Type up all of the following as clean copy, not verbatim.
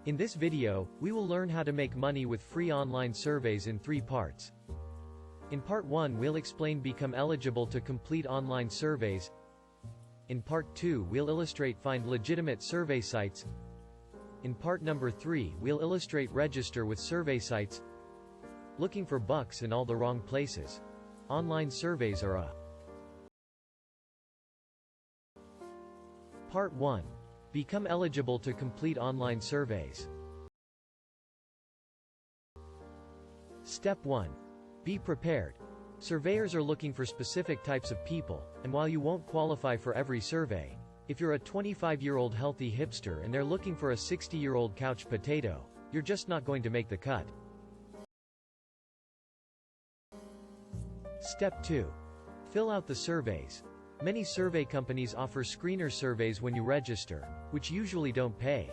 In this video, we will learn how to make money with free online surveys in 3 parts. In part 1 we'll explain become eligible to complete online surveys. In part 2 we'll illustrate find legitimate survey sites. In part number 3 we'll illustrate register with survey sites. Looking for bucks in all the wrong places. Online surveys are a. Part 1. Become eligible to complete online surveys. Step 1. Be prepared. Surveyors are looking for specific types of people, and while you won't qualify for every survey, if you're a 25-year-old healthy hipster and they're looking for a 60-year-old couch potato, you're just not going to make the cut. Step 2. Fill out the surveys. Many survey companies offer screener surveys when you register, which usually don't pay.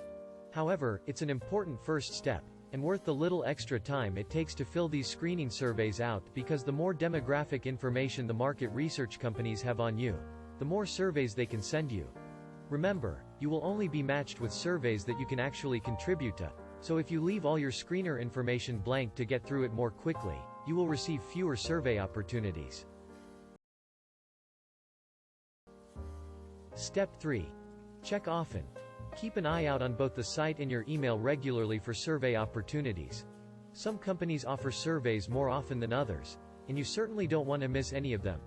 However, it's an important first step, and worth the little extra time it takes to fill these screening surveys out because the more demographic information the market research companies have on you, the more surveys they can send you. Remember, you will only be matched with surveys that you can actually contribute to, so if you leave all your screener information blank to get through it more quickly, you will receive fewer survey opportunities. Step 3. Check often. Keep an eye out on both the site and your email regularly for survey opportunities. Some companies offer surveys more often than others, and you certainly don't want to miss any of them.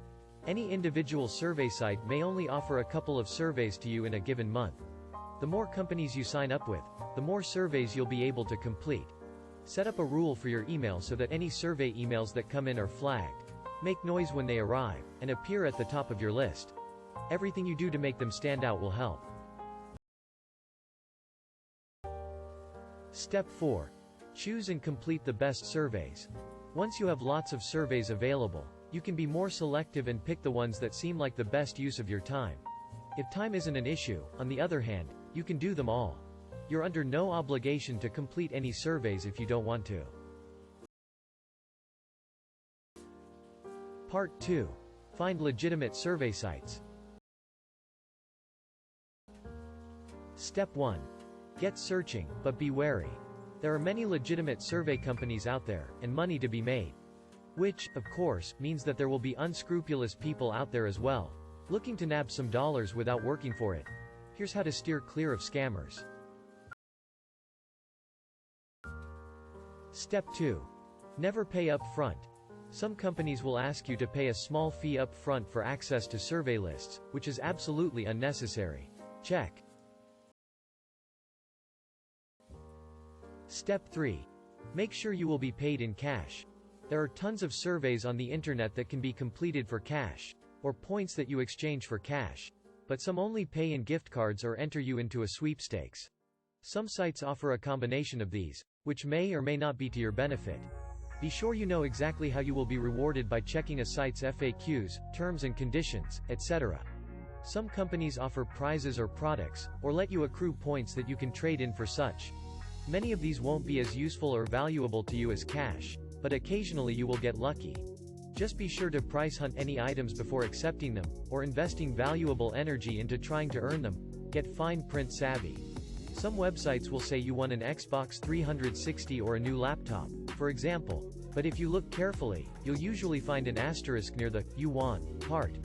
Any individual survey site may only offer a couple of surveys to you in a given month. The more companies you sign up with, the more surveys you'll be able to complete. Set up a rule for your email so that any survey emails that come in are flagged, make noise when they arrive, and appear at the top of your list. Everything you do to make them stand out will help. Step 4. Choose and complete the best surveys. Once you have lots of surveys available, you can be more selective and pick the ones that seem like the best use of your time. If time isn't an issue, on the other hand, you can do them all. You're under no obligation to complete any surveys if you don't want to. Part 2. Find legitimate survey sites. Step 1. Get searching, but be wary. There are many legitimate survey companies out there, and money to be made. Which, of course, means that there will be unscrupulous people out there as well, looking to nab some dollars without working for it. Here's how to steer clear of scammers. Step 2. Never pay up front. Some companies will ask you to pay a small fee up front for access to survey lists, which is absolutely unnecessary. Check. Step 3. Make sure you will be paid in cash. There are tons of surveys on the internet that can be completed for cash, or points that you exchange for cash, but some only pay in gift cards or enter you into a sweepstakes. Some sites offer a combination of these, which may or may not be to your benefit. Be sure you know exactly how you will be rewarded by checking a site's FAQs, terms and conditions, etc. Some companies offer prizes or products, or let you accrue points that you can trade in for such. Many of these won't be as useful or valuable to you as cash, but occasionally you will get lucky. Just be sure to price hunt any items before accepting them, or investing valuable energy into trying to earn them. Get fine print savvy. Some websites will say you won an Xbox 360 or a new laptop, for example, but if you look carefully, you'll usually find an asterisk near the "you won" part.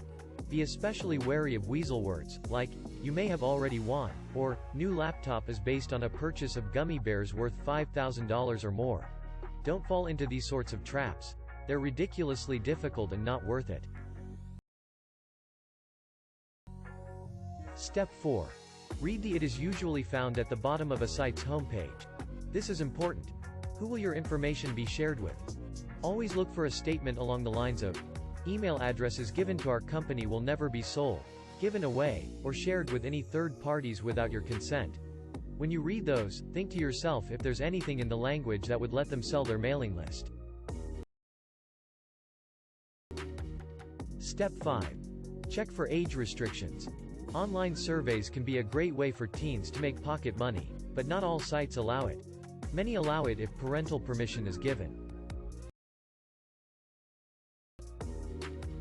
Be especially wary of weasel words, like, "you may have already won," or, "new laptop is based on a purchase of gummy bears worth $5,000 or more." Don't fall into these sorts of traps. They're ridiculously difficult and not worth it. Step 4. Read the "It is usually found at the bottom of a site's homepage." This is important. Who will your information be shared with? Always look for a statement along the lines of, "Email addresses given to our company will never be sold, given away, or shared with any third parties without your consent." When you read those, think to yourself if there's anything in the language that would let them sell their mailing list. Step 5. Check for age restrictions. Online surveys can be a great way for teens to make pocket money, but not all sites allow it. Many allow it if parental permission is given.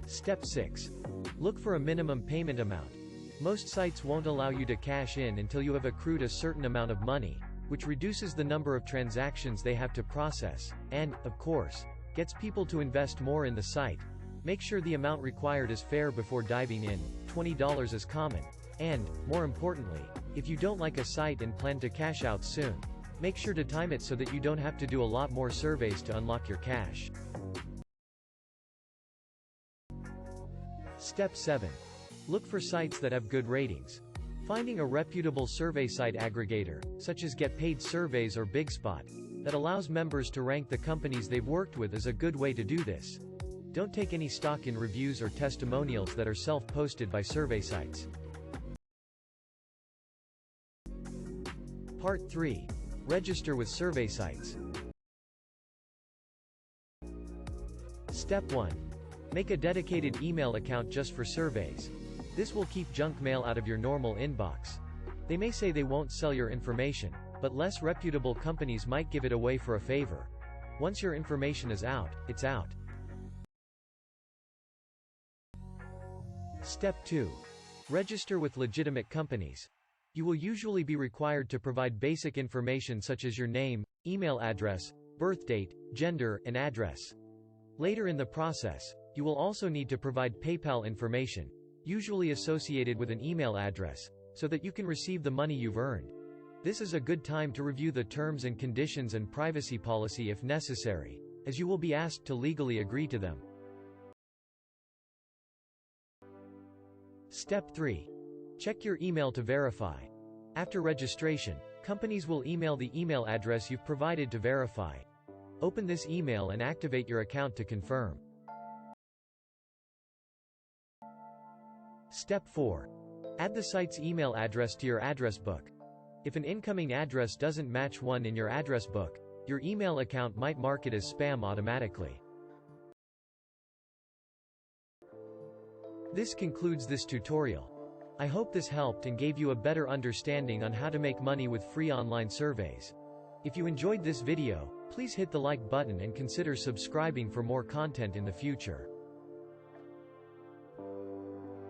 Step 6. Look for a minimum payment amount. Most sites won't allow you to cash in until you have accrued a certain amount of money, which reduces the number of transactions they have to process, and, of course, gets people to invest more in the site. Make sure the amount required is fair before diving in. $20 is common. And, more importantly, if you don't like a site and plan to cash out soon, make sure to time it so that you don't have to do a lot more surveys to unlock your cash. Step 7. Look for sites that have good ratings. Finding a reputable survey site aggregator, such as Get Paid Surveys or BigSpot, that allows members to rank the companies they've worked with is a good way to do this. Don't take any stock in reviews or testimonials that are self-posted by survey sites. Part 3. Register with survey sites. Step 1. Make a dedicated email account just for surveys. This will keep junk mail out of your normal inbox. They may say they won't sell your information, but less reputable companies might give it away for a favor. Once your information is out, it's out. Step 2. Register with legitimate companies. You will usually be required to provide basic information such as your name, email address, birth date, gender, and address. Later in the process, you will also need to provide PayPal information, usually associated with an email address, so that you can receive the money you've earned. This is a good time to review the terms and conditions and privacy policy if necessary, as you will be asked to legally agree to them. Step 3. Check your email to verify. After registration, companies will email the email address you've provided to verify. Open this email and activate your account to confirm. Step 4. Add the site's email address to your address book. If an incoming address doesn't match one in your address book, your email account might mark it as spam automatically. This concludes this tutorial. I hope this helped and gave you a better understanding on how to make money with free online surveys. If you enjoyed this video, please hit the like button and consider subscribing for more content in the future.